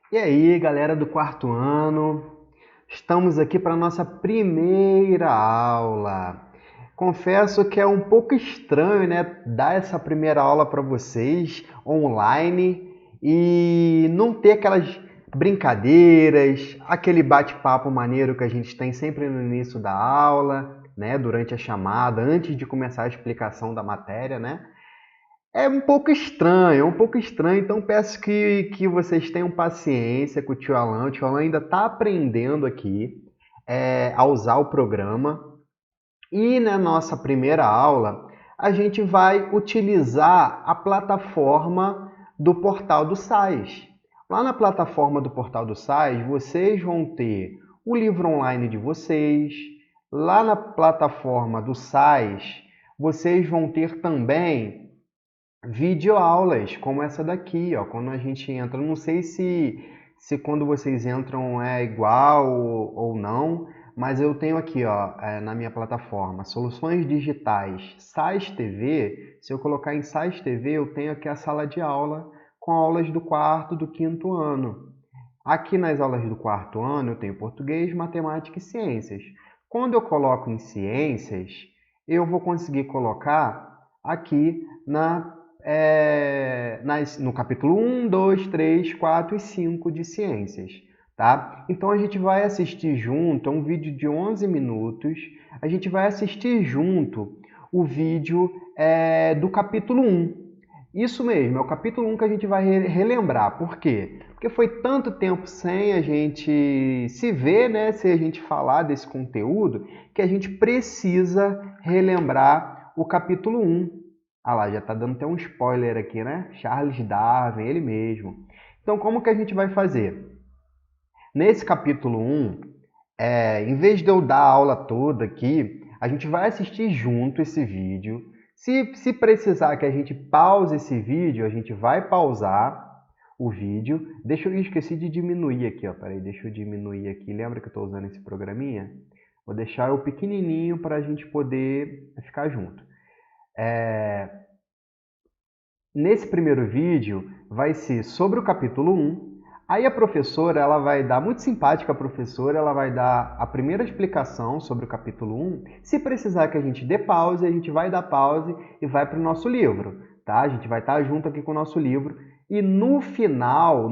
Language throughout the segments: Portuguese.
E aí, galera do quarto ano, estamos aqui para a nossa primeira aula. Confesso que é um pouco estranho, né, dar essa primeira aula para vocês online e não ter aquelas brincadeiras, aquele bate-papo maneiro que a gente tem sempre no início da aula, né, durante a chamada, antes de começar a explicação da matéria, né? É um pouco estranho, então peço que vocês tenham paciência com o tio Alan. O tio Alan ainda está aprendendo aqui a usar o programa. E na nossa primeira aula, a gente vai utilizar a plataforma do Portal do SAIS. Lá na plataforma do Portal do SAIS, vocês vão ter o livro online de vocês. Lá na plataforma do SAIS, vocês vão ter também videoaulas, como essa daqui, ó. Quando a gente entra, não sei se quando vocês entram é igual ou não, mas eu tenho aqui, ó, na minha plataforma, Soluções Digitais, SAIS TV. Se eu colocar em SAIS TV, eu tenho aqui a sala de aula com aulas do quarto, do quinto ano. Aqui nas aulas do quarto ano, eu tenho português, matemática e ciências. Quando eu coloco em ciências, eu vou conseguir colocar aqui no capítulo um, 2, 3, 4 e 5 de ciências. Tá? Então a gente vai assistir junto, é um vídeo de 11 minutos, a gente vai assistir junto o vídeo do capítulo um. Isso mesmo, é o capítulo um que a gente vai relembrar. Por quê? Porque foi tanto tempo sem a gente se ver, né, sem a gente falar desse conteúdo, que a gente precisa relembrar o capítulo um. Ah lá, já está dando até um spoiler aqui, né? Charles Darwin, ele mesmo. Então, como que a gente vai fazer? Nesse capítulo um, em vez de eu dar a aula toda aqui, a gente vai assistir junto esse vídeo. Se precisar que a gente pause esse vídeo, a gente vai pausar o vídeo. Eu esqueci de diminuir aqui, ó. Peraí, deixa eu diminuir aqui. Lembra que eu estou usando esse programinha? Vou deixar o pequenininho para a gente poder ficar junto. Nesse primeiro vídeo vai ser sobre o capítulo um. Aí a professora, ela vai dar, muito simpática a professora, ela vai dar a primeira explicação sobre o capítulo um. Se precisar que a gente dê pause, a gente vai dar pause e vai para o nosso livro, tá? A gente vai estar junto aqui com o nosso livro. E no final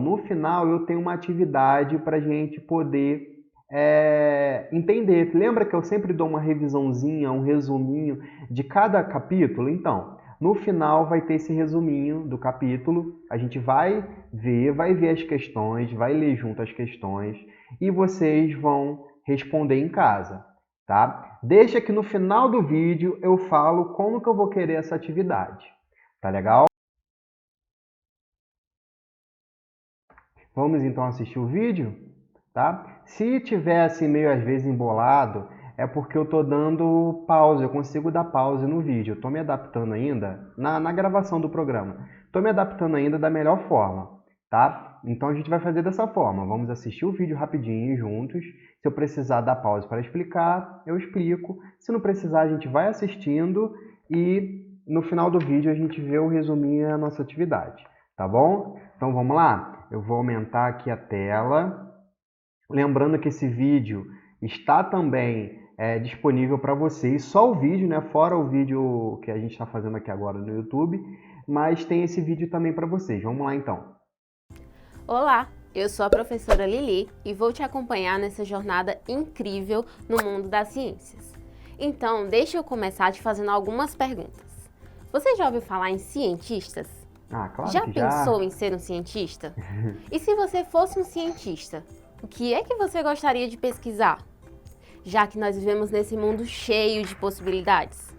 eu tenho uma atividade para a gente poder entender. Lembra que eu sempre dou uma revisãozinha, um resuminho de cada capítulo? Então, no final vai ter esse resuminho do capítulo, a gente vai ver as questões, vai ler junto as questões e vocês vão responder em casa, tá? Deixa que no final do vídeo eu falo como que eu vou querer essa atividade, tá legal? Vamos então assistir o vídeo, tá? Se tiver assim meio às vezes embolado, é porque eu estou dando pausa, eu consigo dar pause no vídeo. Eu estou me adaptando ainda na gravação do programa. Estou me adaptando ainda da melhor forma, tá? Então a gente vai fazer dessa forma. Vamos assistir o vídeo rapidinho juntos. Se eu precisar dar pause para explicar, eu explico. Se não precisar, a gente vai assistindo e no final do vídeo a gente vê o resuminho da nossa atividade, tá bom? Então vamos lá? Eu vou aumentar aqui a tela. Lembrando que esse vídeo está também disponível para vocês, só o vídeo, né? Fora o vídeo que a gente está fazendo aqui agora no YouTube, mas tem esse vídeo também para vocês. Vamos lá então. Olá, eu sou a professora Lili e vou te acompanhar nessa jornada incrível no mundo das ciências. Então, deixa eu começar te fazendo algumas perguntas. Você já ouviu falar em cientistas? Ah, claro Já que pensou já. em ser um cientista? E se você fosse um cientista, o que é que você gostaria de pesquisar? Já que nós vivemos nesse mundo cheio de possibilidades.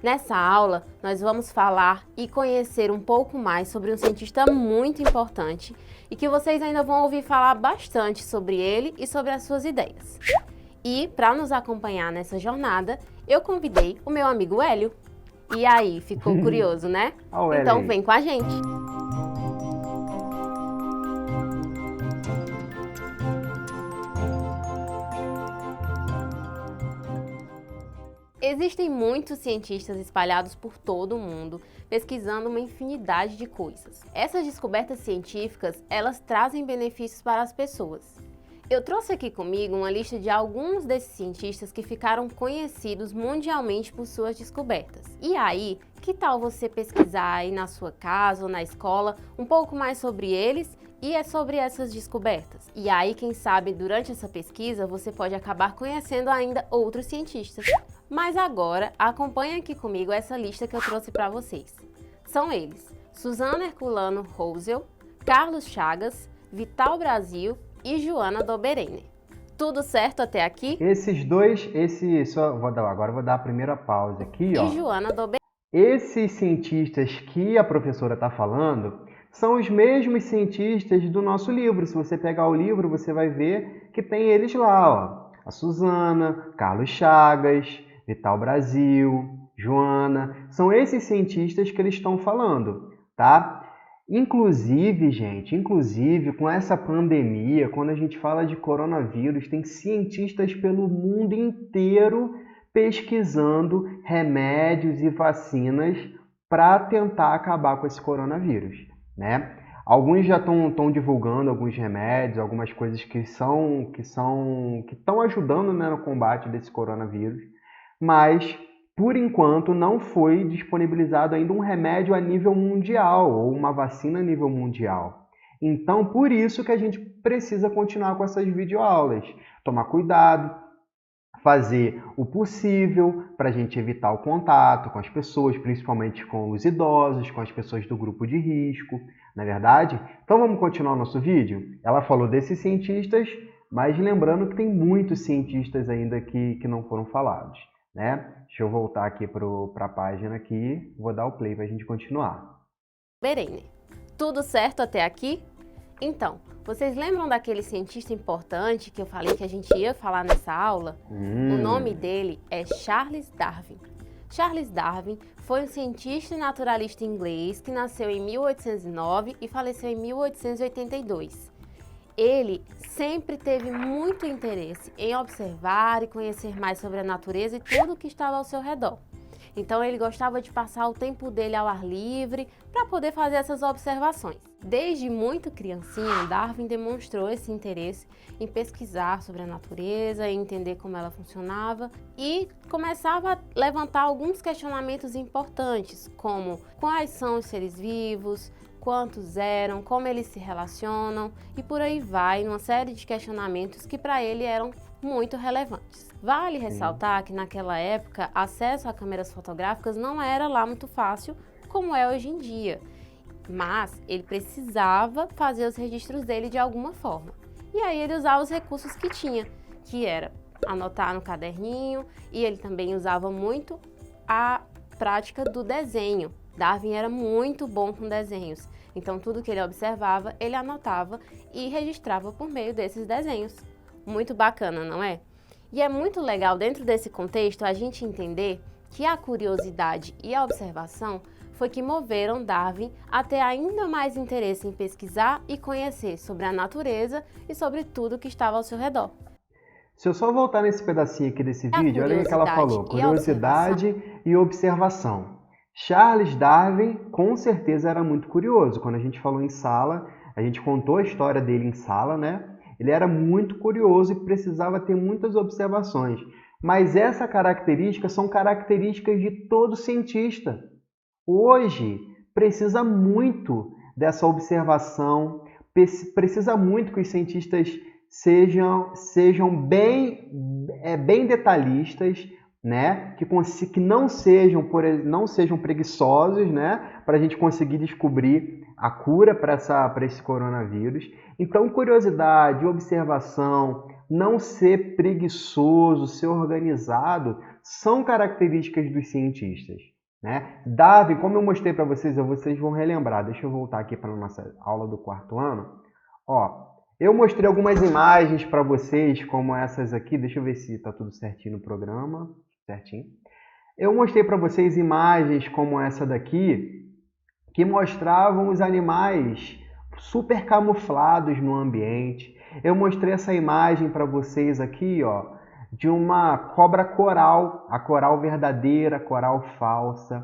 Nessa aula, nós vamos falar e conhecer um pouco mais sobre um cientista muito importante e que vocês ainda vão ouvir falar bastante sobre ele e sobre as suas ideias. E, para nos acompanhar nessa jornada, eu convidei o meu amigo Hélio. E aí, ficou curioso, né? Olha o L Então aí. vem com a gente! Existem muitos cientistas espalhados por todo o mundo, pesquisando uma infinidade de coisas. Essas descobertas científicas, elas trazem benefícios para as pessoas. Eu trouxe aqui comigo uma lista de alguns desses cientistas que ficaram conhecidos mundialmente por suas descobertas. E aí, que tal você pesquisar aí na sua casa ou na escola um pouco mais sobre eles e sobre essas descobertas? E aí, quem sabe, durante essa pesquisa, você pode acabar conhecendo ainda outros cientistas. Mas agora, acompanhe aqui comigo essa lista que eu trouxe para vocês. São eles: Suzana Herculano Rosel, Carlos Chagas, Vital Brasil e Joana Dobereiner. Tudo certo até aqui? Agora eu vou dar a primeira pausa aqui, ó. E Joana Dobereiner. Esses cientistas que a professora está falando são os mesmos cientistas do nosso livro. Se você pegar o livro, você vai ver que tem eles lá, ó. A Suzana, Carlos Chagas, Vital Brasil, Joana. São esses cientistas que eles estão falando, tá? Inclusive, gente, com essa pandemia, quando a gente fala de coronavírus, tem cientistas pelo mundo inteiro pesquisando remédios e vacinas para tentar acabar com esse coronavírus, né? Alguns já estão divulgando alguns remédios, algumas coisas que estão ajudando, né, no combate desse coronavírus, mas por enquanto não foi disponibilizado ainda um remédio a nível mundial ou uma vacina a nível mundial. Então, por isso que a gente precisa continuar com essas videoaulas, tomar cuidado, fazer o possível para a gente evitar o contato com as pessoas, principalmente com os idosos, com as pessoas do grupo de risco, não é verdade? Então vamos continuar o nosso vídeo? Ela falou desses cientistas, mas lembrando que tem muitos cientistas ainda que não foram falados, né? Deixa eu voltar aqui para a página aqui, vou dar o play para a gente continuar. Dobereiner. Tudo certo até aqui? Então, vocês lembram daquele cientista importante que eu falei que a gente ia falar nessa aula? O nome dele é Charles Darwin. Charles Darwin foi um cientista e naturalista inglês que nasceu em 1809 e faleceu em 1882. Ele sempre teve muito interesse em observar e conhecer mais sobre a natureza e tudo o que estava ao seu redor. Então ele gostava de passar o tempo dele ao ar livre para poder fazer essas observações. Desde muito criancinha, Darwin demonstrou esse interesse em pesquisar sobre a natureza, em entender como ela funcionava e começava a levantar alguns questionamentos importantes, como quais são os seres vivos, quantos eram, como eles se relacionam e por aí vai, uma série de questionamentos que para ele eram muito relevantes. Vale ressaltar que naquela época, acesso a câmeras fotográficas não era lá muito fácil como é hoje em dia, mas ele precisava fazer os registros dele de alguma forma. E aí ele usava os recursos que tinha, que era anotar no caderninho, e ele também usava muito a prática do desenho. Darwin era muito bom com desenhos, então tudo que ele observava, ele anotava e registrava por meio desses desenhos. Muito bacana, não é? E é muito legal dentro desse contexto a gente entender que a curiosidade e a observação foi que moveram Darwin a ter ainda mais interesse em pesquisar e conhecer sobre a natureza e sobre tudo que estava ao seu redor. Se eu só voltar nesse pedacinho aqui desse vídeo, olha o que ela falou, curiosidade e observação. Charles Darwin com certeza era muito curioso. Quando a gente falou em sala, a gente contou a história dele em sala, né? Ele era muito curioso e precisava ter muitas observações. Mas essa característica são características de todo cientista. Hoje, precisa muito dessa observação, precisa muito que os cientistas sejam bem detalhistas, né? Que não sejam preguiçosos, né? Para a gente conseguir descobrir a cura para esse coronavírus. Então, curiosidade, observação, não ser preguiçoso, ser organizado, são características dos cientistas, né? Darwin, como eu mostrei para vocês, vocês vão relembrar. Deixa eu voltar aqui para a nossa aula do quarto ano. Ó, eu mostrei algumas imagens para vocês, como essas aqui. Deixa eu ver se está tudo certinho no programa. Certinho. Eu mostrei para vocês imagens como essa daqui, que mostravam os animais super camuflados no ambiente. Eu mostrei essa imagem para vocês aqui, ó, de uma cobra coral, a coral verdadeira, a coral falsa.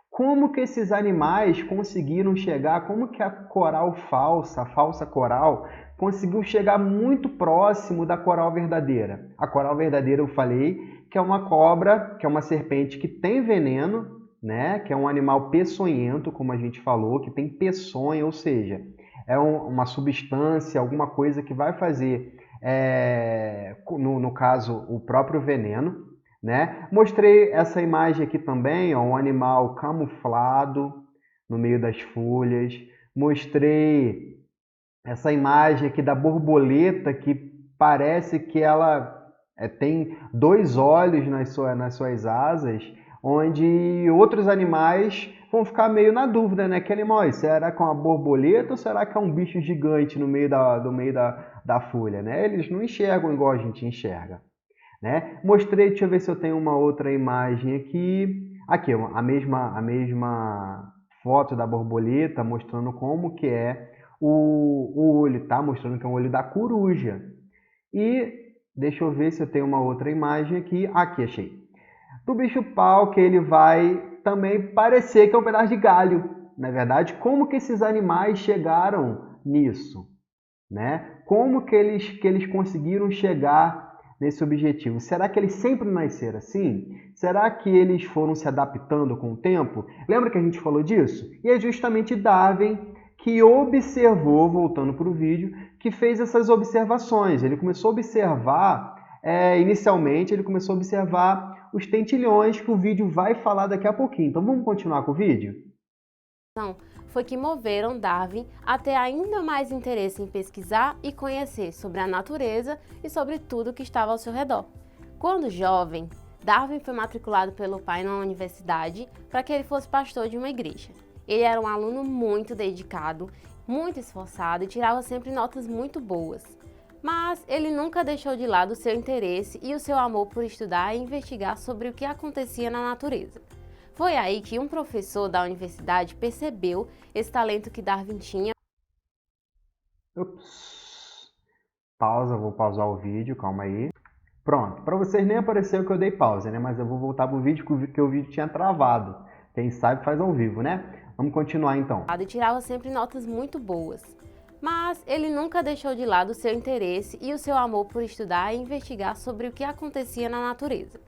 Como que esses animais conseguiram chegar, como que a coral falsa, a falsa coral, conseguiu chegar muito próximo da coral verdadeira? A coral verdadeira, eu falei, que é uma cobra, que é uma serpente que tem veneno, né? Que é um animal peçonhento, como a gente falou, que tem peçonha, ou seja, é uma substância, alguma coisa que vai fazer, no caso, o próprio veneno, né? Mostrei essa imagem aqui também, ó, um animal camuflado no meio das folhas. Mostrei essa imagem aqui da borboleta que parece que ela tem dois olhos nas suas asas, onde outros animais vão ficar meio na dúvida, né? Que animal, será que é uma borboleta ou será que é um bicho gigante no meio da folha, né? Eles não enxergam igual a gente enxerga, né? Mostrei, deixa eu ver se eu tenho uma outra imagem aqui. Aqui, a mesma foto da borboleta mostrando como que é o olho, tá? Mostrando que é um olho da coruja. E deixa eu ver se eu tenho uma outra imagem aqui. Aqui, achei. Do bicho-pau, que ele vai também parecer que é um pedaço de galho. Na verdade, como que esses animais chegaram nisso, né? Como que eles conseguiram chegar nesse objetivo? Será que eles sempre nasceram assim? Será que eles foram se adaptando com o tempo? Lembra que a gente falou disso? E é justamente Darwin que observou, voltando para o vídeo, que fez essas observações. Ele começou a observar, inicialmente, ele começou a observar os tentilhões, que o vídeo vai falar daqui a pouquinho. Então vamos continuar com o vídeo? Foi que moveram Darwin a ter ainda mais interesse em pesquisar e conhecer sobre a natureza e sobre tudo que estava ao seu redor. Quando jovem, Darwin foi matriculado pelo pai na universidade para que ele fosse pastor de uma igreja. Ele era um aluno muito dedicado, muito esforçado e tirava sempre notas muito boas. Mas ele nunca deixou de lado o seu interesse e o seu amor por estudar e investigar sobre o que acontecia na natureza. Foi aí que um professor da universidade percebeu esse talento que Darwin tinha. Ups. Pausa, vou pausar o vídeo, calma aí. Pronto, para vocês nem apareceu que eu dei pausa, né? Mas eu vou voltar pro vídeo que o vídeo tinha travado. Quem sabe faz ao vivo, né? Vamos continuar então. E tirava sempre notas muito boas. Mas ele nunca deixou de lado o seu interesse e o seu amor por estudar e investigar sobre o que acontecia na natureza.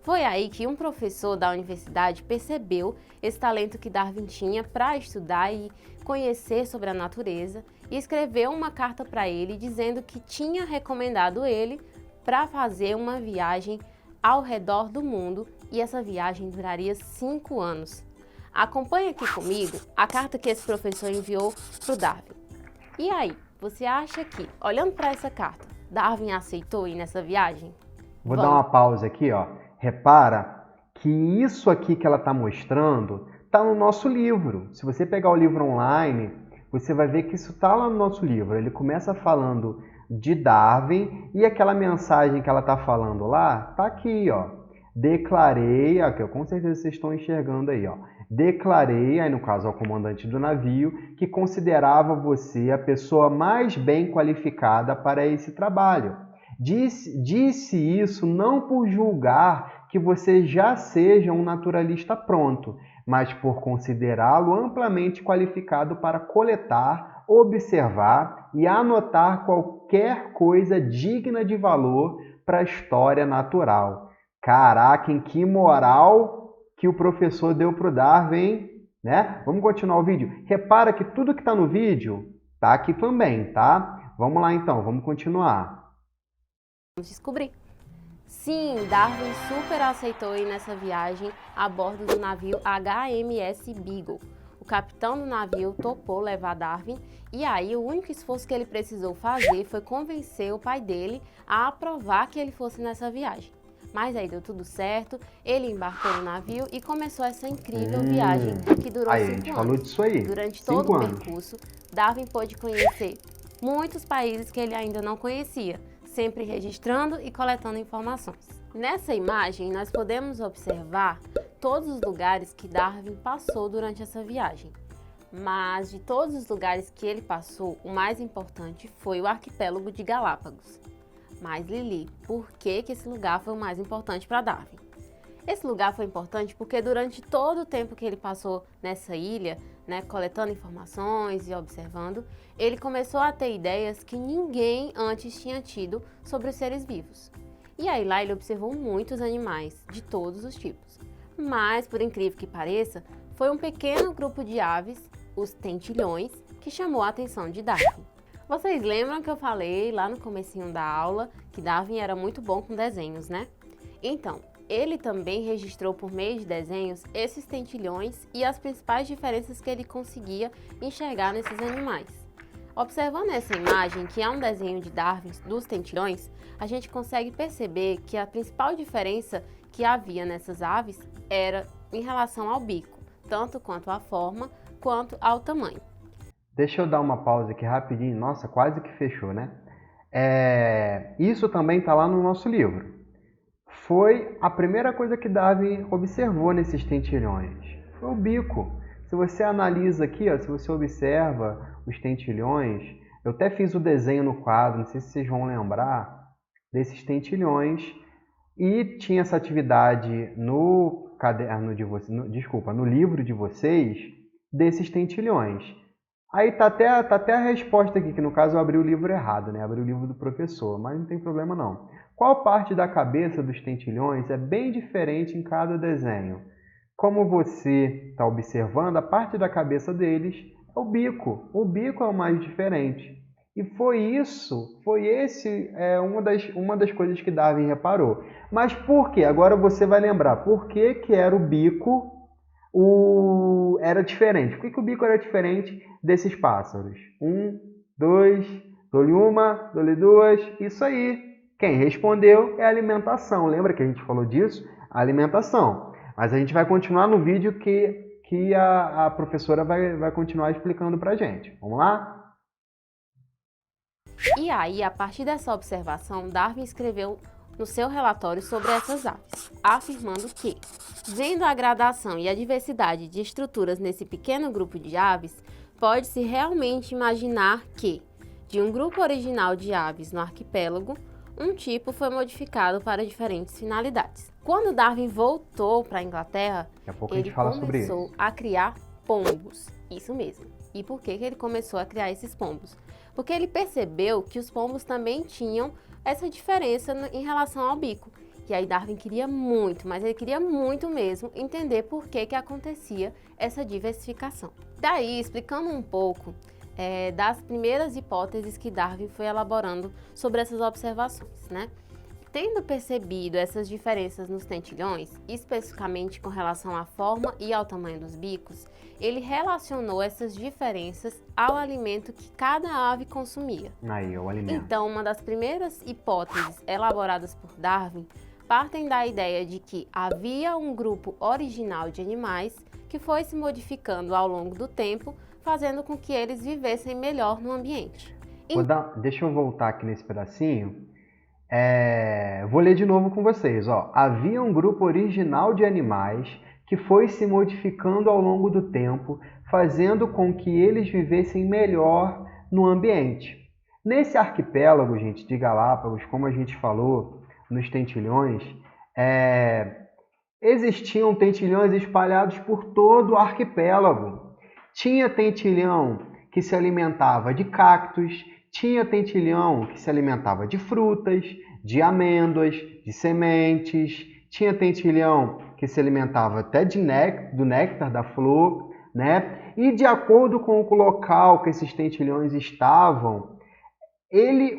Foi aí que um professor da universidade percebeu esse talento que Darwin tinha para estudar e conhecer sobre a natureza e escreveu uma carta para ele dizendo que tinha recomendado ele para fazer uma viagem ao redor do mundo e essa viagem duraria 5 anos. Acompanhe aqui comigo a carta que esse professor enviou para o Darwin. E aí, você acha que, olhando para essa carta, Darwin aceitou ir nessa viagem? Vou dar uma pausa aqui, ó. Repara que isso aqui que ela está mostrando está no nosso livro. Se você pegar o livro online, você vai ver que isso está lá no nosso livro. Ele começa falando de Darwin e aquela mensagem que ela está falando lá está aqui, ó. Declarei, aqui, com certeza vocês estão enxergando aí, ó. Declarei, aí no caso ao comandante do navio, que considerava você a pessoa mais bem qualificada para esse trabalho. Disse isso não por julgar que você já seja um naturalista pronto, mas por considerá-lo amplamente qualificado para coletar, observar e anotar qualquer coisa digna de valor para a história natural. Caraca, em que moral que o professor deu para o Darwin, né? Vamos continuar o vídeo. Repara que tudo que está no vídeo está aqui também, tá? Vamos lá então, vamos continuar. Vamos descobrir. Sim, Darwin super aceitou ir nessa viagem a bordo do navio HMS Beagle. O capitão do navio topou levar Darwin e aí o único esforço que ele precisou fazer foi convencer o pai dele a aprovar que ele fosse nessa viagem. Mas aí deu tudo certo, ele embarcou no navio e começou essa incrível viagem que durou 5 anos. Durante todo o percurso, Darwin pôde conhecer muitos países que ele ainda não conhecia, sempre registrando e coletando informações. Nessa imagem, nós podemos observar todos os lugares que Darwin passou durante essa viagem. Mas de todos os lugares que ele passou, o mais importante foi o arquipélago de Galápagos. Mas Lili, por que esse lugar foi o mais importante para Darwin? Esse lugar foi importante porque durante todo o tempo que ele passou nessa ilha, coletando informações e observando, ele começou a ter ideias que ninguém antes tinha tido sobre os seres vivos. E aí lá ele observou muitos animais, de todos os tipos. Mas, por incrível que pareça, foi um pequeno grupo de aves, os tentilhões, que chamou a atenção de Darwin. Vocês lembram que eu falei lá no comecinho da aula que Darwin era muito bom com desenhos, né? Então, ele também registrou por meio de desenhos esses tentilhões e as principais diferenças que ele conseguia enxergar nesses animais. Observando essa imagem, que é um desenho de Darwin dos tentilhões, a gente consegue perceber que a principal diferença que havia nessas aves era em relação ao bico, tanto quanto à forma, quanto ao tamanho. Deixa eu dar uma pausa aqui rapidinho. Nossa, quase que fechou, né? Isso também está lá no nosso livro. Foi a primeira coisa que Darwin observou nesses tentilhões. Foi o bico. Se você analisa aqui, se você observa os tentilhões, eu até fiz o desenho no quadro, não sei se vocês vão lembrar, desses tentilhões. E tinha essa atividade no caderno de vocês, no livro de vocês, desses tentilhões. Aí tá até a resposta aqui, que no caso eu abri o livro errado, né? Abri o livro do professor, mas não tem problema não. Qual parte da cabeça dos tentilhões é bem diferente em cada desenho? Como você está observando, a parte da cabeça deles é o bico. O bico é o mais diferente. E uma das coisas que Darwin reparou. Mas por quê? Agora você vai lembrar. Por que era o bico era diferente? Por que o bico era diferente desses pássaros? Dois, dou-lhe uma, dou-lhe duas, isso aí. Quem respondeu é a alimentação. Lembra que a gente falou disso? A alimentação. Mas a gente vai continuar no vídeo que a professora vai continuar explicando pra gente. Vamos lá? E aí, a partir dessa observação, Darwin escreveu no seu relatório sobre essas aves, afirmando que, vendo a gradação e a diversidade de estruturas nesse pequeno grupo de aves, pode-se realmente imaginar que, de um grupo original de aves no arquipélago, um tipo foi modificado para diferentes finalidades. Quando Darwin voltou para a Inglaterra, ele começou a criar pombos. Isso mesmo. E por que ele começou a criar esses pombos? Porque ele percebeu que os pombos também tinham essa diferença em relação ao bico. E aí Darwin queria muito, mas ele queria muito mesmo entender por que acontecia essa diversificação. Daí, explicando um pouco das primeiras hipóteses que Darwin foi elaborando sobre essas observações, né? Tendo percebido essas diferenças nos tentilhões, especificamente com relação à forma e ao tamanho dos bicos, ele relacionou essas diferenças ao alimento que cada ave consumia. Aí, o alimento. Então, uma das primeiras hipóteses elaboradas por Darwin partem da ideia de que havia um grupo original de animais que foi se modificando ao longo do tempo, fazendo com que eles vivessem melhor no ambiente. Deixa eu voltar aqui nesse pedacinho. Vou ler de novo com vocês. Havia um grupo original de animais que foi se modificando ao longo do tempo, fazendo com que eles vivessem melhor no ambiente. Nesse arquipélago, gente, de Galápagos, como a gente falou, nos tentilhões, existiam tentilhões espalhados por todo o arquipélago. Tinha tentilhão que se alimentava de cactos, tinha tentilhão que se alimentava de frutas, de amêndoas, de sementes, tinha tentilhão que se alimentava até do néctar da flor, né? E de acordo com o local que esses tentilhões estavam,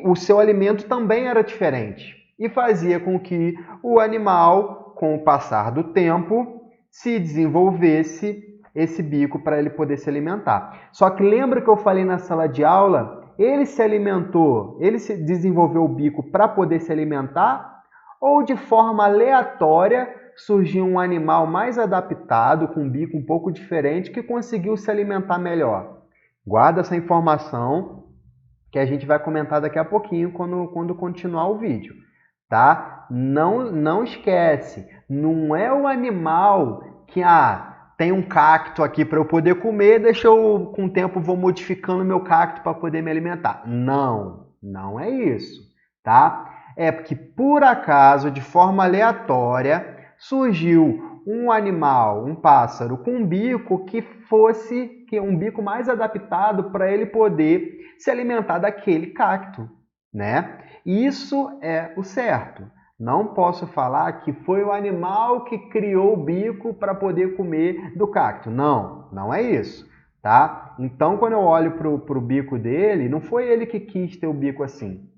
o seu alimento também era diferente e fazia com que o animal, com o passar do tempo, se desenvolvesse esse bico para ele poder se alimentar. Só que lembra que eu falei na sala de aula? Ele se desenvolveu o bico para poder se alimentar, ou de forma aleatória surgiu um animal mais adaptado, com um bico um pouco diferente, que conseguiu se alimentar melhor? Guarda essa informação que a gente vai comentar daqui a pouquinho quando continuar o vídeo, tá? Não esquece, não é o animal que tem um cacto aqui para eu poder comer, com o tempo vou modificando meu cacto para poder me alimentar. Não é isso, tá? É porque, por acaso, de forma aleatória, surgiu um animal, um pássaro, com um bico que um bico mais adaptado para ele poder se alimentar daquele cacto, né? Isso é o certo. Não posso falar que foi o animal que criou o bico para poder comer do cacto. Não, não é isso, tá? Então, quando eu olho para o bico dele, não foi ele que quis ter o bico assim.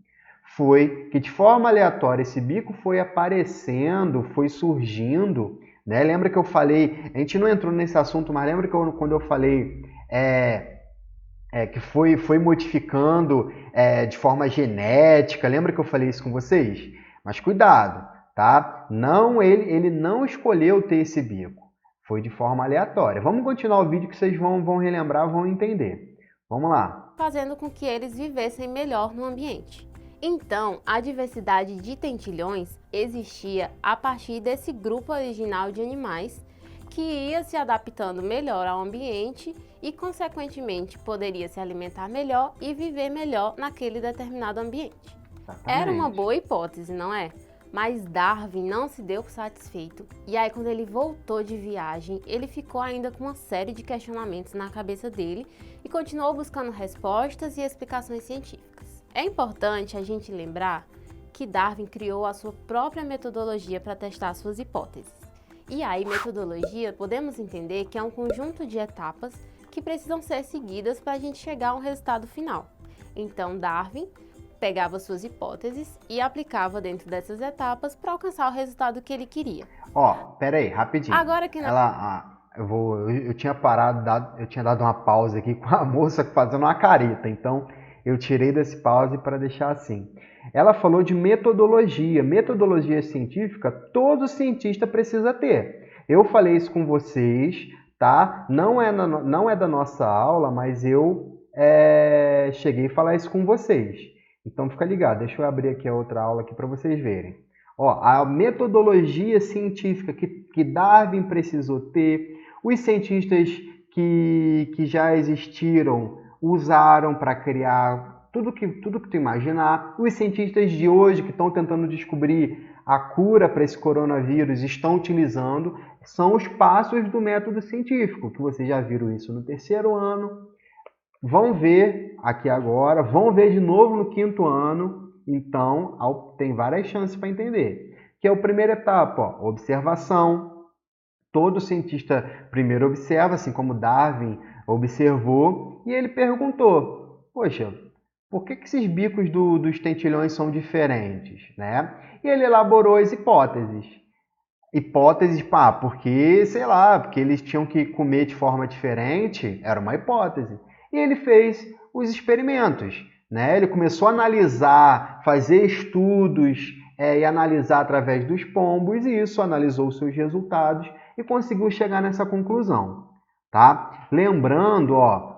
Foi que de forma aleatória esse bico foi aparecendo, foi surgindo, né? Lembra que eu falei, a gente não entrou nesse assunto, mas lembra que quando eu falei que foi modificando de forma genética, lembra que eu falei isso com vocês? Mas cuidado, tá? Não, ele não escolheu ter esse bico, foi de forma aleatória. Vamos continuar o vídeo que vocês vão relembrar, vão entender. Vamos lá. Fazendo com que eles vivessem melhor no ambiente. Então, a diversidade de tentilhões existia a partir desse grupo original de animais que ia se adaptando melhor ao ambiente e, consequentemente, poderia se alimentar melhor e viver melhor naquele determinado ambiente. Exatamente. Era uma boa hipótese, não é? Mas Darwin não se deu por satisfeito. E aí, quando ele voltou de viagem, ele ficou ainda com uma série de questionamentos na cabeça dele e continuou buscando respostas e explicações científicas. É importante a gente lembrar que Darwin criou a sua própria metodologia para testar suas hipóteses. E aí, metodologia, podemos entender que é um conjunto de etapas que precisam ser seguidas para a gente chegar a um resultado final. Então, Darwin pegava suas hipóteses e aplicava dentro dessas etapas para alcançar o resultado que ele queria. Pera aí, rapidinho. Agora que eu tinha parado, eu tinha dado uma pausa aqui com a moça fazendo uma careta, então eu tirei desse pause para deixar assim. Ela falou de metodologia. Metodologia científica, todo cientista precisa ter. Eu falei isso com vocês, tá? Não é da nossa aula, mas eu cheguei a falar isso com vocês. Então fica ligado, deixa eu abrir aqui a outra aula aqui para vocês verem. A metodologia científica que Darwin precisou ter, os cientistas que já existiram usaram para criar tudo que tu imaginar. Os cientistas de hoje que estão tentando descobrir a cura para esse coronavírus estão utilizando, são os passos do método científico, que vocês já viram isso no terceiro ano, vão ver aqui agora, vão ver de novo no quinto ano, então tem várias chances para entender. Que é a primeira etapa, observação. Todo cientista primeiro observa, assim como Darwin observou, e ele perguntou, poxa, por que esses bicos dos tentilhões são diferentes, né? E ele elaborou as hipóteses. Hipóteses, porque, sei lá, porque eles tinham que comer de forma diferente, era uma hipótese. E ele fez os experimentos, né? Ele começou a analisar, fazer estudos e analisar através dos pombos, e isso analisou os seus resultados e conseguiu chegar nessa conclusão, tá? Lembrando,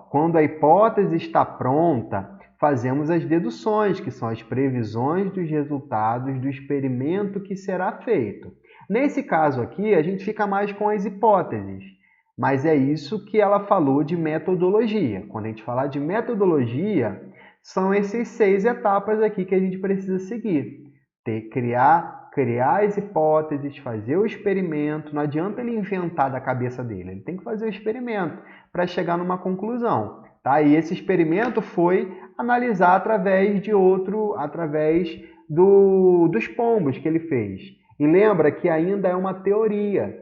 quando a hipótese está pronta, fazemos as deduções, que são as previsões dos resultados do experimento que será feito. Nesse caso aqui, a gente fica mais com as hipóteses, mas é isso que ela falou de metodologia. Quando a gente falar de metodologia, são essas 6 etapas aqui que a gente precisa seguir. Criar as hipóteses, fazer o experimento. Não adianta ele inventar da cabeça dele, ele tem que fazer o experimento para chegar numa conclusão. Tá? E esse experimento foi analisar através dos pombos que ele fez. E lembra que ainda é uma teoria.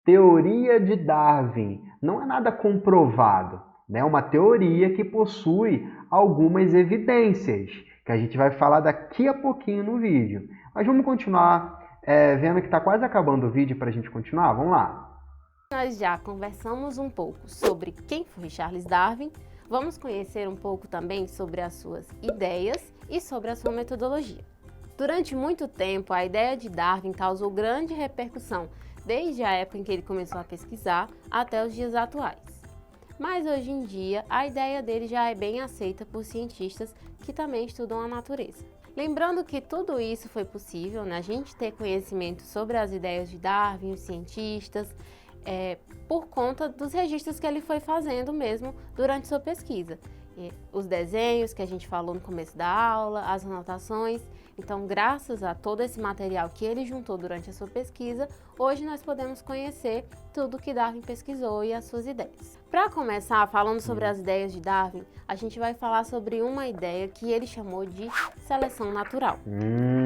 Teoria de Darwin. Não é nada comprovado. É, né? Uma teoria que possui algumas evidências, que a gente vai falar daqui a pouquinho no vídeo. Mas vamos continuar vendo que está quase acabando o vídeo para a gente continuar? Vamos lá. Nós já conversamos um pouco sobre quem foi Charles Darwin, vamos conhecer um pouco também sobre as suas ideias e sobre a sua metodologia. Durante muito tempo, a ideia de Darwin causou grande repercussão, desde a época em que ele começou a pesquisar até os dias atuais. Mas hoje em dia, a ideia dele já é bem aceita por cientistas que também estudam a natureza. Lembrando que tudo isso foi possível, né? A gente ter conhecimento sobre as ideias de Darwin, os cientistas, por conta dos registros que ele foi fazendo mesmo durante sua pesquisa. os desenhos que a gente falou no começo da aula, as anotações. Então, graças a todo esse material que ele juntou durante a sua pesquisa, hoje nós podemos conhecer tudo que Darwin pesquisou e as suas ideias. Para começar, falando sobre as ideias de Darwin, a gente vai falar sobre uma ideia que ele chamou de seleção natural.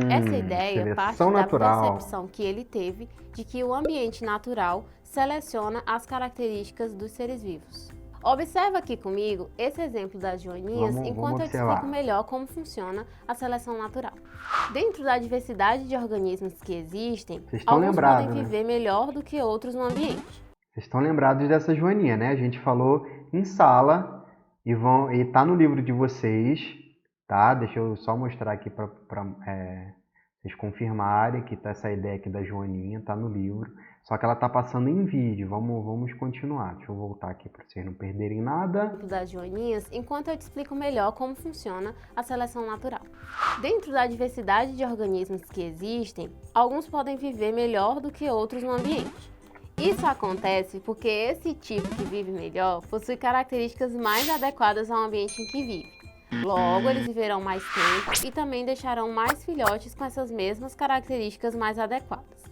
Essa ideia parte da percepção que ele teve de que o ambiente natural seleciona as características dos seres vivos. Observa aqui comigo esse exemplo das joaninhas enquanto eu explico melhor como funciona a seleção natural. Dentro da diversidade de organismos que existem, alguns podem viver melhor do que outros no ambiente. Vocês estão lembrados dessa joaninha, né? A gente falou em sala e tá no livro de vocês, tá? Deixa eu só mostrar aqui para vocês confirmarem que tá essa ideia aqui da joaninha, tá no livro. Só que ela tá passando em vídeo. Vamos continuar. Deixa eu voltar aqui para vocês não perderem nada. Das joaninhas, enquanto eu te explico melhor como funciona a seleção natural. Dentro da diversidade de organismos que existem, alguns podem viver melhor do que outros no ambiente. Isso acontece porque esse tipo que vive melhor possui características mais adequadas ao ambiente em que vive. Logo, eles viverão mais tempo e também deixarão mais filhotes com essas mesmas características mais adequadas.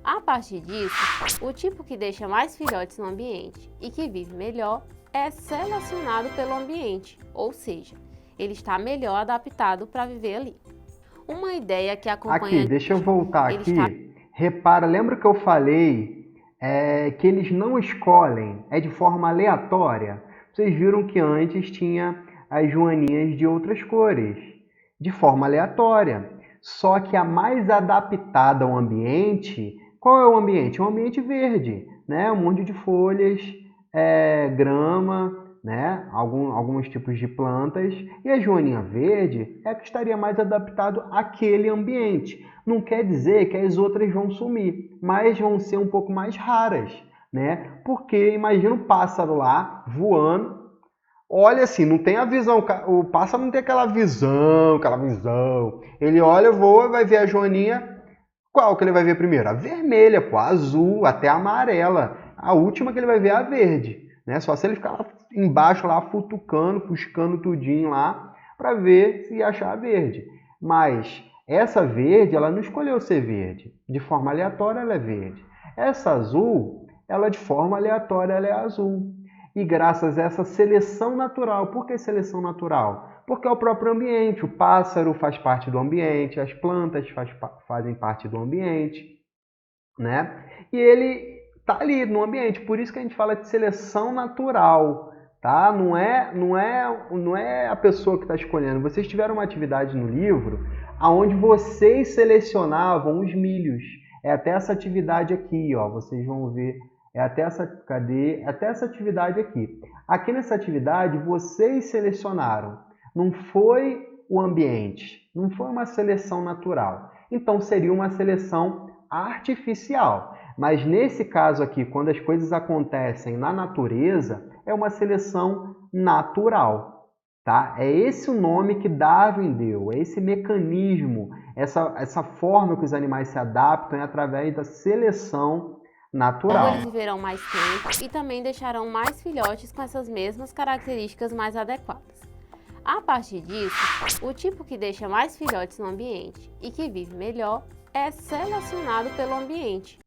A partir disso, o tipo que deixa mais filhotes no ambiente e que vive melhor é selecionado pelo ambiente, ou seja, ele está melhor adaptado para viver ali. Uma ideia que acompanha... Aqui, deixa eu voltar aqui. Repara, lembra que eu falei que eles não escolhem, é de forma aleatória? Vocês viram que antes tinha as joaninhas de outras cores, de forma aleatória. Só que a mais adaptada ao ambiente... Qual é o ambiente? É um ambiente verde, né? Um monte de folhas, grama, né? Alguns tipos de plantas. E a joaninha verde é a que estaria mais adaptado àquele ambiente. Não quer dizer que as outras vão sumir, mas vão ser um pouco mais raras, né? Porque imagina um pássaro lá voando. Olha assim, não tem a visão, o pássaro não tem aquela visão. Ele olha, voa, vai ver a joaninha. Qual que ele vai ver primeiro? A vermelha, pô, a azul, até a amarela. A última que ele vai ver é a verde, né? Só se ele ficar lá embaixo lá futucando, fuscando tudinho lá para ver se achar a verde. Mas essa verde, ela não escolheu ser verde. De forma aleatória ela é verde. Essa azul, ela de forma aleatória ela é azul. E graças a essa seleção natural. Por que seleção natural? Porque é o próprio ambiente. O pássaro faz parte do ambiente, as plantas fazem parte do ambiente, né? E ele está ali no ambiente. Por isso que a gente fala de seleção natural, tá? Não é a pessoa que está escolhendo. Vocês tiveram uma atividade no livro onde vocês selecionavam os milhos. É até essa atividade aqui, ó. Vocês vão ver. É até essa atividade aqui. Aqui nessa atividade, vocês selecionaram. Não foi o ambiente, não foi uma seleção natural. Então, seria uma seleção artificial. Mas nesse caso aqui, quando as coisas acontecem na natureza, é uma seleção natural. Tá? É esse o nome que Darwin deu, é esse mecanismo, essa forma que os animais se adaptam é através da seleção natural. Eles viverão mais tempo e também deixarão mais filhotes com essas mesmas características mais adequadas. A partir disso, o tipo que deixa mais filhotes no ambiente e que vive melhor é selecionado pelo ambiente.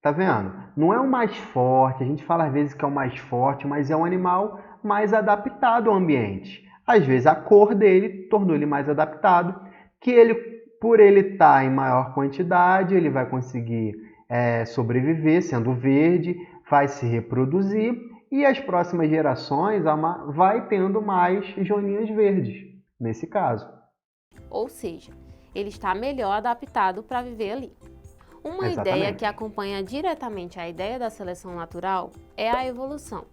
Tá vendo? Não é o mais forte, a gente fala às vezes que é o mais forte, mas é um animal mais adaptado ao ambiente. Às vezes a cor dele tornou ele mais adaptado, que ele, por ele estar em maior quantidade, ele vai conseguir sobreviver sendo verde, vai se reproduzir e as próximas gerações vai tendo mais joaninhas verdes, nesse caso. Ou seja, ele está melhor adaptado para viver ali. Uma ideia que acompanha diretamente a ideia da seleção natural é a evolução.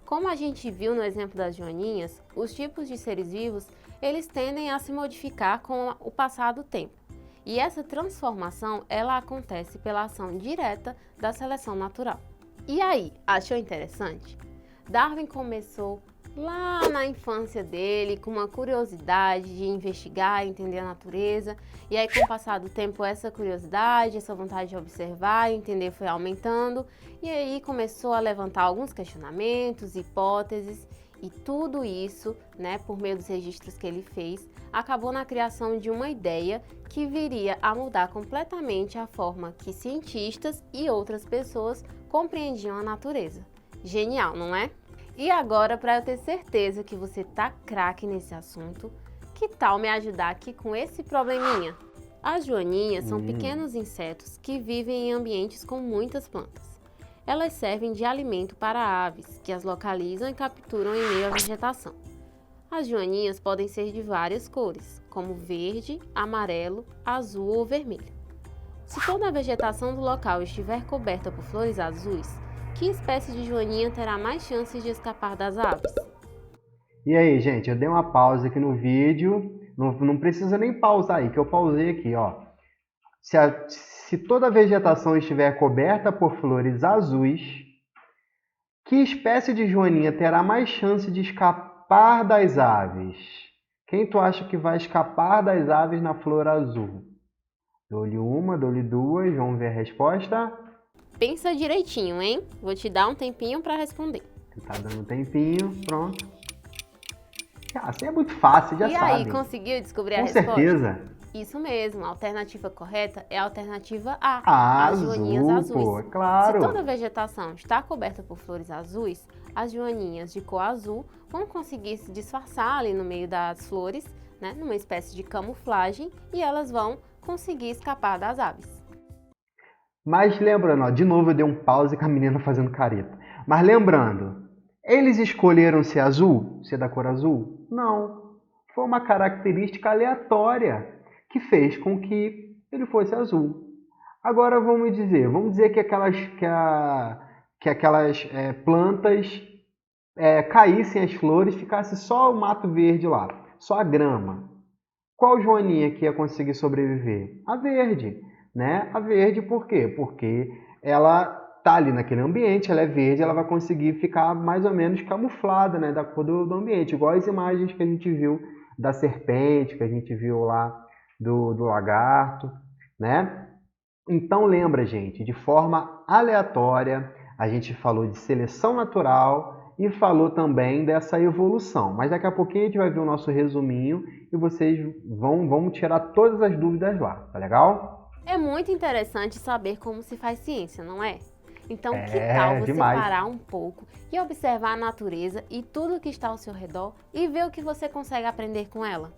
Como a gente viu no exemplo das joaninhas, os tipos de seres vivos, eles tendem a se modificar com o passar do tempo. E essa transformação, ela acontece pela ação direta da seleção natural. E aí, achou interessante? Darwin começou lá na infância dele com uma curiosidade de investigar, entender a natureza. E aí, com o passar do tempo, essa curiosidade, essa vontade de observar e entender foi aumentando. E aí começou a levantar alguns questionamentos, hipóteses. E tudo isso, né, por meio dos registros que ele fez, acabou na criação de uma ideia que viria a mudar completamente a forma que cientistas e outras pessoas compreendiam a natureza. Genial, não é? E agora, para eu ter certeza que você tá craque nesse assunto, que tal me ajudar aqui com esse probleminha? As joaninhas são pequenos insetos que vivem em ambientes com muitas plantas. Elas servem de alimento para aves, que as localizam e capturam em meio à vegetação. As joaninhas podem ser de várias cores, como verde, amarelo, azul ou vermelho. Se toda a vegetação do local estiver coberta por flores azuis, que espécie de joaninha terá mais chances de escapar das aves? E aí, gente, eu dei uma pausa aqui no vídeo. Não precisa nem pausar aí, que eu pausei aqui, ó. Se toda a vegetação estiver coberta por flores azuis, que espécie de joaninha terá mais chance de escapar das aves? Quem tu acha que vai escapar das aves na flor azul? Dou-lhe uma, dou-lhe duas, vamos ver a resposta. Pensa direitinho, hein? Vou te dar um tempinho para responder. Tá dando um tempinho, pronto. Assim é muito fácil, já E sabe. aí, conseguiu descobrir a Com resposta? certeza. Isso mesmo, a alternativa correta é a alternativa A, as joaninhas Azul, pô, azuis. claro. Se toda a vegetação está coberta por flores azuis, as joaninhas de cor azul vão conseguir se disfarçar ali no meio das flores, né, numa espécie de camuflagem, e elas vão conseguir escapar das aves. Mas lembrando, ó, de novo eu dei um pause com a menina fazendo careta. Mas lembrando, eles escolheram ser azul, ser da cor azul? Não. Foi uma característica aleatória que fez com que ele fosse azul. Agora vamos dizer que aquelas plantas caíssem as flores, ficasse só o mato verde lá, só a grama. Qual joaninha que ia conseguir sobreviver? A verde, né? A verde por quê? Porque ela tá ali naquele ambiente, ela é verde, ela vai conseguir ficar mais ou menos camuflada, né, da cor do ambiente, igual as imagens que a gente viu da serpente, que a gente viu lá do lagarto, né? Então lembra, gente, de forma aleatória, a gente falou de seleção natural e falou também dessa evolução. Mas daqui a pouquinho a gente vai ver o nosso resuminho e vocês vão tirar todas as dúvidas lá, tá legal? É muito interessante saber como se faz ciência, não é? Então, que tal você demais. parar um pouco e observar a natureza e tudo que está ao seu redor e ver o que você consegue aprender com ela?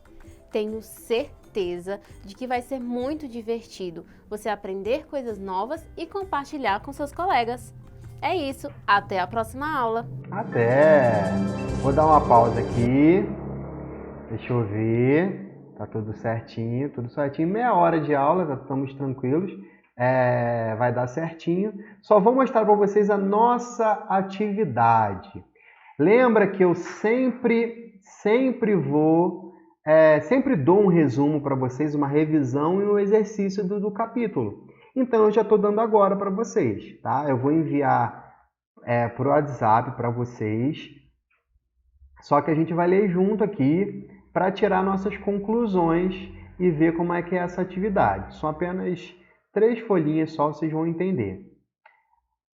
Tenho certeza de que vai ser muito divertido você aprender coisas novas e compartilhar com seus colegas. É isso, até a próxima aula! Até! Vou dar uma pausa aqui. Deixa eu ver. Tá tudo certinho, tudo certinho. Meia hora de aula, já estamos tranquilos. Vai dar certinho. Só vou mostrar para vocês a nossa atividade. Lembra que eu sempre dou um resumo para vocês, uma revisão e um exercício do capítulo. Então, eu já estou dando agora para vocês, tá? Eu vou enviar por WhatsApp para vocês. Só que a gente vai ler junto aqui para tirar nossas conclusões e ver como é que é essa atividade. São apenas 3 folhinhas só, vocês vão entender.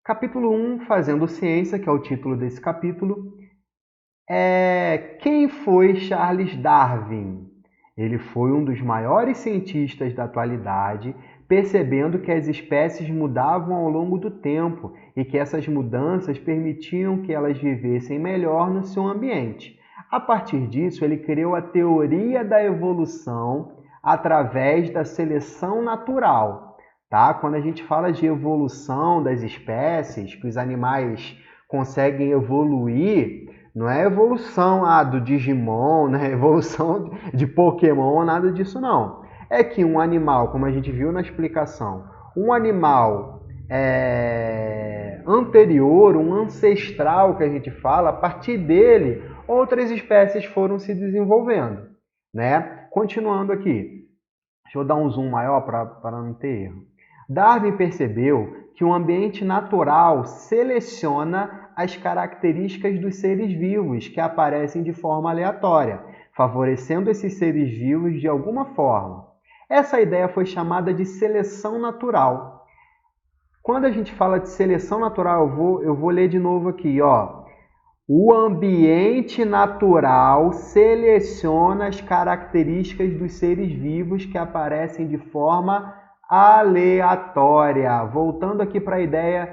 Capítulo 1, Fazendo Ciência, que é o título desse capítulo. Quem foi Charles Darwin? Ele foi um dos maiores cientistas da atualidade, percebendo que as espécies mudavam ao longo do tempo e que essas mudanças permitiam que elas vivessem melhor no seu ambiente. A partir disso, ele criou a teoria da evolução através da seleção natural. Tá? Quando a gente fala de evolução das espécies, que os animais conseguem evoluir, não é evolução do Digimon, né? Evolução de Pokémon, nada disso não. É que um animal, como a gente viu na explicação, um animal anterior, um ancestral que a gente fala, a partir dele, outras espécies foram se desenvolvendo, né? Continuando aqui, deixa eu dar um zoom maior para não ter erro. Darwin percebeu que o ambiente natural seleciona as características dos seres vivos que aparecem de forma aleatória, favorecendo esses seres vivos de alguma forma. Essa ideia foi chamada de seleção natural. Quando a gente fala de seleção natural, eu vou ler de novo aqui, ó. O ambiente natural seleciona as características dos seres vivos que aparecem de forma aleatória. Voltando aqui para a ideia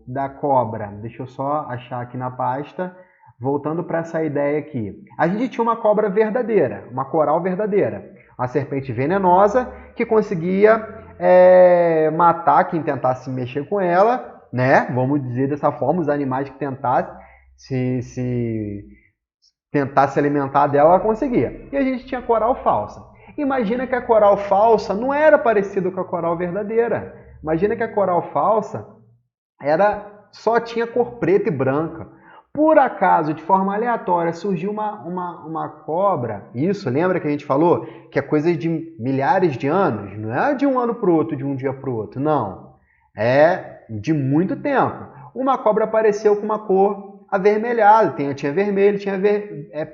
da cobra. Deixa eu só achar aqui na pasta. Voltando para essa ideia aqui. A gente tinha uma cobra verdadeira, uma coral verdadeira. Uma serpente venenosa que conseguia matar quem tentasse mexer com ela, né? Vamos dizer dessa forma, os animais que tentassem tentar se alimentar dela, ela conseguia. E a gente tinha coral falsa. Imagina que a coral falsa não era parecida com a coral verdadeira. Imagina que a coral falsa só tinha cor preta e branca. Por acaso, de forma aleatória, surgiu uma cobra. Isso, lembra que a gente falou? Que é coisa de milhares de anos. Não é de um ano para o outro, de um dia para o outro. Não. É de muito tempo. Uma cobra apareceu com uma cor avermelhada. Tinha vermelho, tinha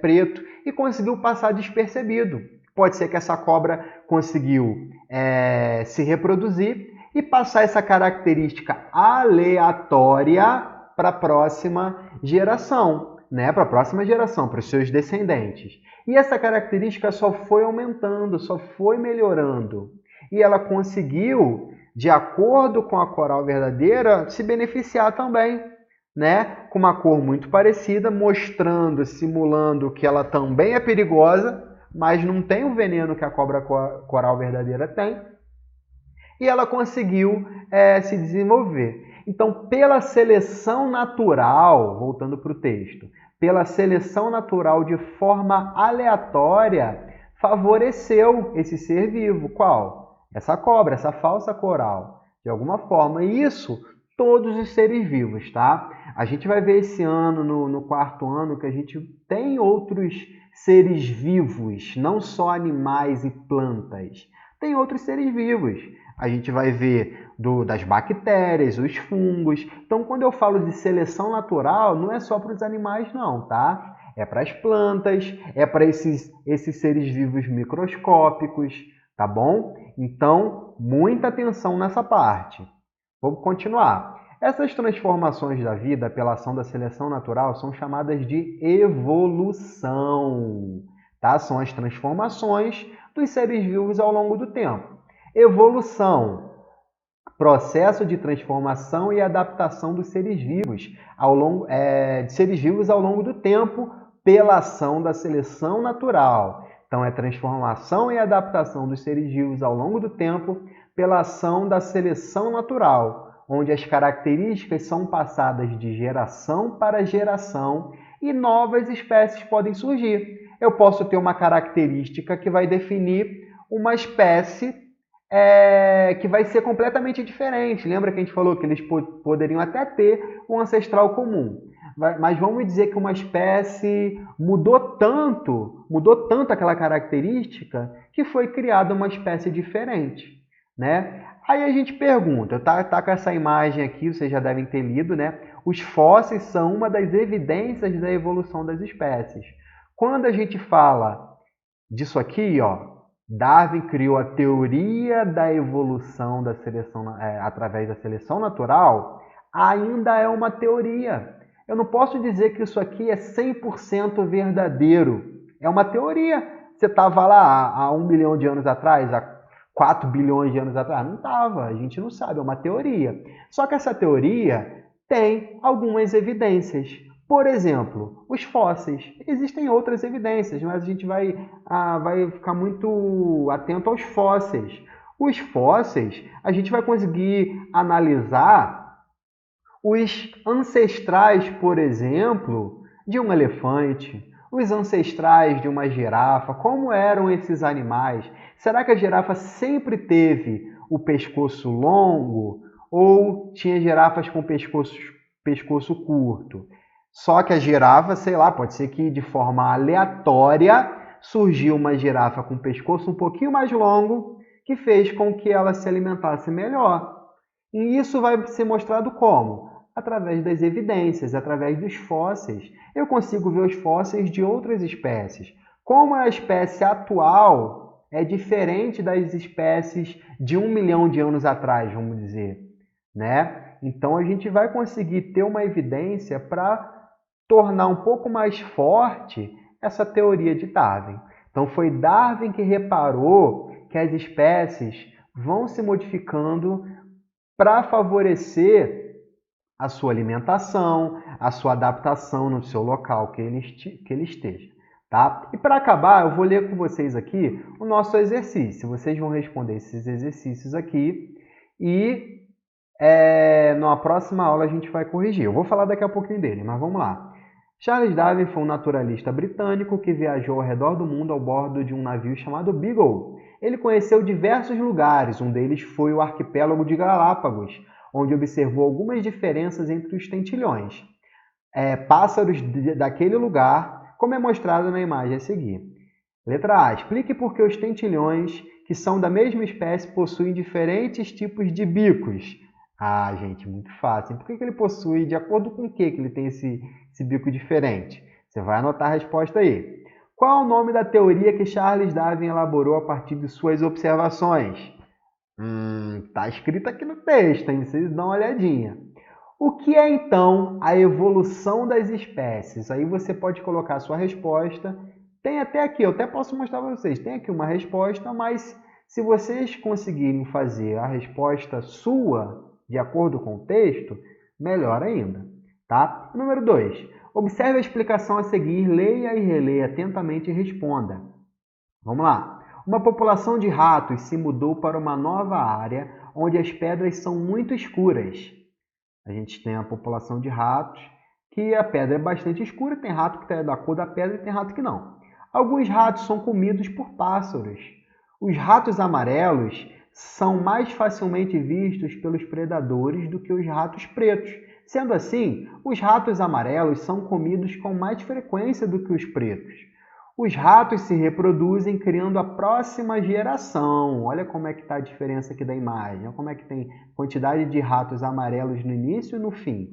preto. E conseguiu passar despercebido. Pode ser que essa cobra conseguiu se reproduzir e passar essa característica aleatória para a próxima geração, né? Para a próxima geração, para os seus descendentes. E essa característica só foi aumentando, só foi melhorando. E ela conseguiu, de acordo com a coral verdadeira, se beneficiar também, né? Com uma cor muito parecida, mostrando, simulando que ela também é perigosa, mas não tem o veneno que a cobra coral verdadeira tem. E ela conseguiu se desenvolver. Então, pela seleção natural, voltando para o texto, pela seleção natural de forma aleatória, favoreceu esse ser vivo. Qual? Essa cobra, essa falsa coral. De alguma forma, isso todos os seres vivos, tá? A gente vai ver esse ano, no quarto ano, que a gente tem outros seres vivos, não só animais e plantas. Tem outros seres vivos. A gente vai ver das bactérias, os fungos. Então, quando eu falo de seleção natural, não é só para os animais, não, tá? É para as plantas, é para esses seres vivos microscópicos, tá bom? Então, muita atenção nessa parte. Vamos continuar. Essas transformações da vida pela ação da seleção natural são chamadas de evolução, tá? São as transformações dos seres vivos ao longo do tempo. Evolução, processo de transformação e adaptação dos seres vivos ao longo do tempo pela ação da seleção natural. Então, é transformação e adaptação dos seres vivos ao longo do tempo pela ação da seleção natural, onde as características são passadas de geração para geração e novas espécies podem surgir. Eu posso ter uma característica que vai definir uma espécie que vai ser completamente diferente. Lembra que a gente falou que eles poderiam até ter um ancestral comum. Mas vamos dizer que uma espécie mudou tanto aquela característica que foi criada uma espécie diferente, né? Aí a gente pergunta, tá com essa imagem aqui, vocês já devem ter lido, né? Os fósseis são uma das evidências da evolução das espécies. Quando a gente fala disso aqui, ó, Darwin criou a teoria da evolução da seleção através da seleção natural, ainda é uma teoria. Eu não posso dizer que isso aqui é 100% verdadeiro. É uma teoria. Você estava lá há 1 milhão de anos atrás, há 4 bilhões de anos atrás? Não estava, a gente não sabe, é uma teoria. Só que essa teoria tem algumas evidências. Por exemplo, os fósseis. Existem outras evidências, mas a gente vai ficar muito atento aos fósseis. Os fósseis, a gente vai conseguir analisar os ancestrais, por exemplo, de um elefante, os ancestrais de uma girafa. Como eram esses animais? Será que a girafa sempre teve o pescoço longo ou tinha girafas com pescoço curto? Só que a girafa, sei lá, pode ser que de forma aleatória surgiu uma girafa com o pescoço um pouquinho mais longo que fez com que ela se alimentasse melhor. E isso vai ser mostrado como? Através das evidências, através dos fósseis. Eu consigo ver os fósseis de outras espécies. Como a espécie atual é diferente das espécies de 1 milhão de anos atrás, vamos dizer, né? Então a gente vai conseguir ter uma evidência para tornar um pouco mais forte essa teoria de Darwin. Então foi Darwin que reparou que as espécies vão se modificando para favorecer a sua alimentação, a sua adaptação no seu local que ele esteja. Tá? E para acabar, eu vou ler com vocês aqui o nosso exercício. Vocês vão responder esses exercícios aqui e na próxima aula a gente vai corrigir. Eu vou falar daqui a pouquinho dele, mas vamos lá. Charles Darwin foi um naturalista britânico que viajou ao redor do mundo ao bordo de um navio chamado Beagle. Ele conheceu diversos lugares, um deles foi o arquipélago de Galápagos, onde observou algumas diferenças entre os tentilhões, pássaros daquele lugar, como é mostrado na imagem a seguir. Letra A. Explique por que os tentilhões, que são da mesma espécie, possuem diferentes tipos de bicos. Ah, gente, muito fácil. Por que ele possui, de acordo com o que ele tem esse bico diferente? Você vai anotar a resposta aí. Qual é o nome da teoria que Charles Darwin elaborou a partir de suas observações? Tá escrito aqui no texto, hein? Vocês dão uma olhadinha. O que é, então, a evolução das espécies? Aí você pode colocar a sua resposta. Tem até aqui, eu até posso mostrar para vocês. Tem aqui uma resposta, mas se vocês conseguirem fazer a resposta sua, de acordo com o texto, melhor ainda. Tá? Número 2. Observe a explicação a seguir, leia e releia atentamente e responda. Vamos lá. Uma população de ratos se mudou para uma nova área onde as pedras são muito escuras. A gente tem a população de ratos, que a pedra é bastante escura, tem rato que é da cor da pedra e tem rato que não. Alguns ratos são comidos por pássaros. Os ratos amarelos são mais facilmente vistos pelos predadores do que os ratos pretos. Sendo assim, os ratos amarelos são comidos com mais frequência do que os pretos. Os ratos se reproduzem criando a próxima geração. Olha como é que está a diferença aqui da imagem. Olha como é que tem quantidade de ratos amarelos no início e no fim.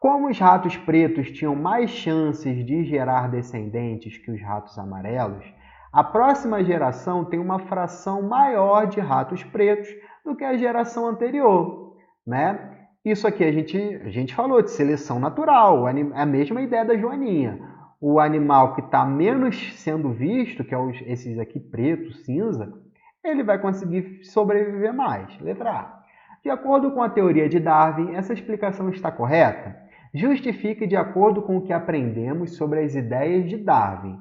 Como os ratos pretos tinham mais chances de gerar descendentes que os ratos amarelos, a próxima geração tem uma fração maior de ratos pretos do que a geração anterior, né? Isso aqui a gente falou de seleção natural, é a mesma ideia da joaninha. O animal que está menos sendo visto, que é esses aqui preto, cinza, ele vai conseguir sobreviver mais. Letra A. De acordo com a teoria de Darwin, essa explicação está correta? Justifique de acordo com o que aprendemos sobre as ideias de Darwin.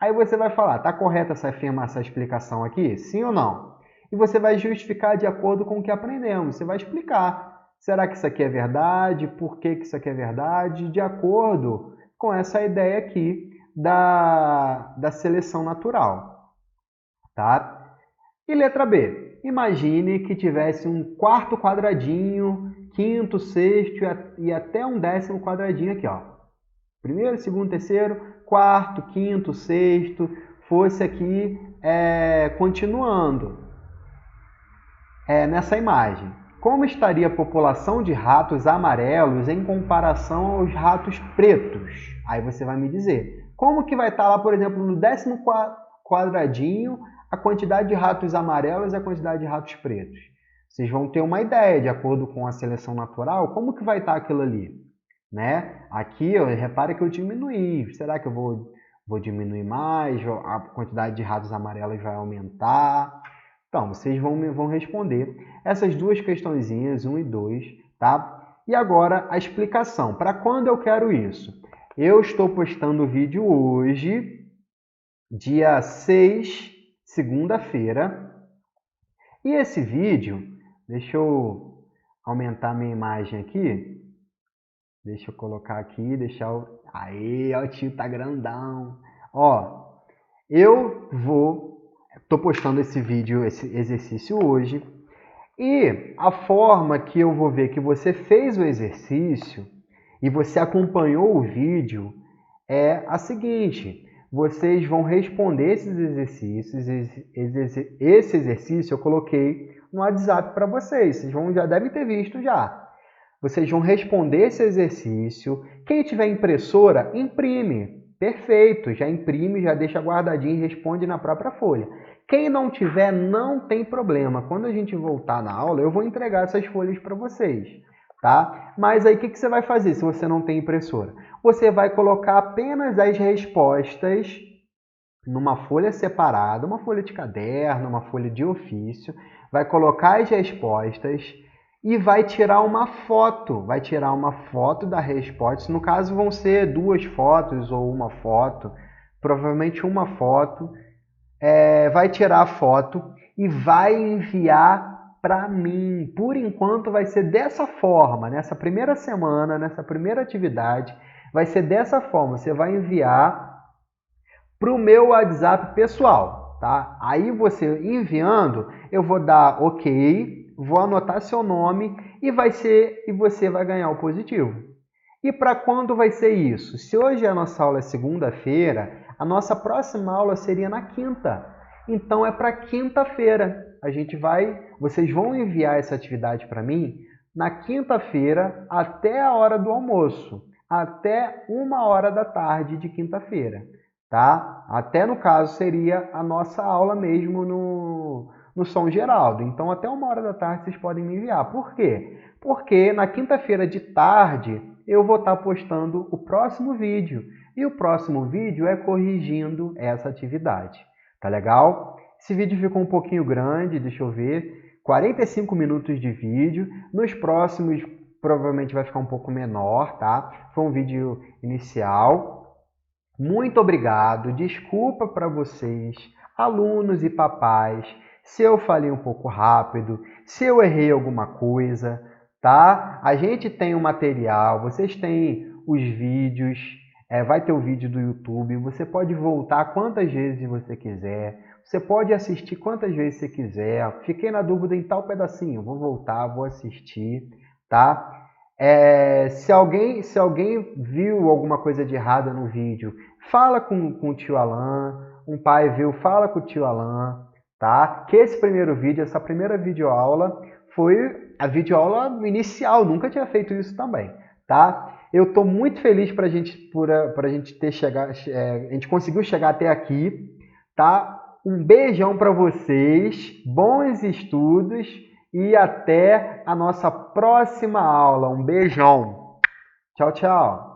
Aí você vai falar, está correta essa explicação aqui? Sim ou não? E você vai justificar de acordo com o que aprendemos. Você vai explicar. Será que isso aqui é verdade? Por que isso aqui é verdade? De acordo com essa ideia aqui da seleção natural. Tá? E letra B. Imagine que tivesse um quarto quadradinho, quinto, sexto e até um décimo quadradinho aqui, ó. Primeiro, segundo, terceiro, quarto, quinto, sexto, fosse aqui continuando nessa imagem. Como estaria a população de ratos amarelos em comparação aos ratos pretos? Aí você vai me dizer. Como que vai estar lá, por exemplo, no décimo quadradinho, a quantidade de ratos amarelos e a quantidade de ratos pretos? Vocês vão ter uma ideia, de acordo com a seleção natural, como que vai estar aquilo ali, né? Aqui, repare que eu diminuí. Será que eu vou diminuir mais? A quantidade de ratos amarelos vai aumentar? Então, vocês vão responder essas duas questõezinhas, 1 e 2, tá? E agora a explicação. Para quando eu quero isso? Eu estou postando o vídeo hoje, dia 6, segunda-feira. E esse vídeo, deixa eu aumentar minha imagem aqui. Deixa eu colocar aqui, deixar o... Aí, ó, o tio tá grandão. Ó, tô postando esse vídeo, esse exercício hoje. E a forma que eu vou ver que você fez o exercício e você acompanhou o vídeo é a seguinte. Vocês vão responder esses exercícios. Esse exercício eu coloquei no WhatsApp para vocês. Vocês já devem ter visto já. Vocês vão responder esse exercício. Quem tiver impressora, imprime. Perfeito, já imprime, já deixa guardadinho e responde na própria folha. Quem não tiver, não tem problema. Quando a gente voltar na aula, eu vou entregar essas folhas para vocês. tá? Mas aí o que você vai fazer se você não tem impressora? Você vai colocar apenas as respostas numa folha separada, uma folha de caderno, uma folha de ofício, vai colocar as respostas e vai tirar uma foto da resposta. No caso vão ser 2 fotos ou uma foto, provavelmente uma foto. Vai tirar a foto e vai enviar para mim. Por enquanto vai ser dessa forma, nessa primeira semana, nessa primeira atividade, vai ser dessa forma. Você vai enviar para o meu WhatsApp pessoal, tá? Aí você enviando, eu vou dar OK, vou anotar seu nome e você vai ganhar o positivo. E para quando vai ser isso? Se hoje a nossa aula é segunda-feira, a nossa próxima aula seria na quinta. Então é para quinta-feira. Vocês vão enviar essa atividade para mim na quinta-feira até a hora do almoço, até 1h da tarde de quinta-feira, tá? Até no caso seria a nossa aula mesmo no São Geraldo. Então até 1h da tarde vocês podem me enviar. Por quê? Porque na quinta-feira de tarde eu vou estar postando o próximo vídeo. E o próximo vídeo é corrigindo essa atividade. Tá legal? Esse vídeo ficou um pouquinho grande, deixa eu ver. 45 minutos de vídeo. Nos próximos, provavelmente vai ficar um pouco menor, tá? Foi um vídeo inicial. Muito obrigado. Desculpa para vocês, alunos e papais, se eu falei um pouco rápido, se eu errei alguma coisa, tá? A gente tem o material, vocês têm os vídeos, vai ter o vídeo do YouTube, você pode voltar quantas vezes você quiser, você pode assistir quantas vezes você quiser. Fiquei na dúvida em tal pedacinho, vou voltar, vou assistir, tá? Se alguém viu alguma coisa de errada no vídeo, fala com o tio Alan, um pai viu, fala com o tio Alan, tá? Que esse primeiro vídeo, essa primeira videoaula foi a videoaula inicial, nunca tinha feito isso também, tá? Eu estou muito feliz para a gente ter chegado, a gente conseguiu chegar até aqui, tá? Um beijão para vocês, bons estudos e até a nossa próxima aula. Um beijão. Tchau, tchau.